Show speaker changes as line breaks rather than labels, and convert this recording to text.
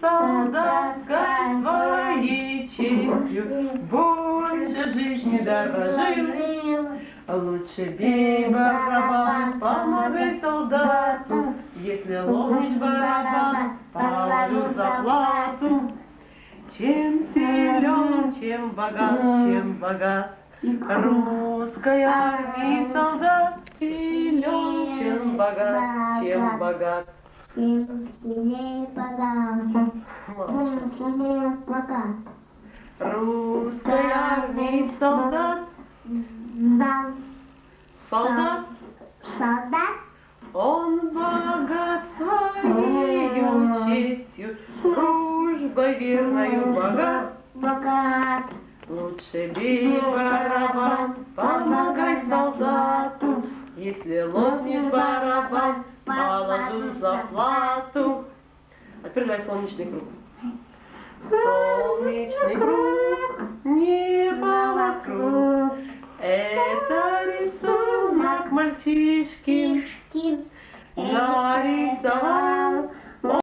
солдатской своей честью больше жизни дорожил. Лучше бей барабан, помогай солдату, если ломишь барабан, положу зарплату. Чем силен, чем богат, русской армии солдат. Силен, чем богат. Русской армии солдат. Солдат. Он богат своею честью, дружбой верною богат. Лучше бей барабан, помогай солдату, если лопнет барабан, положу зарплату. А теперь давай солнечный круг. Солнечный круг, небо вокруг, это рисунок мальчишки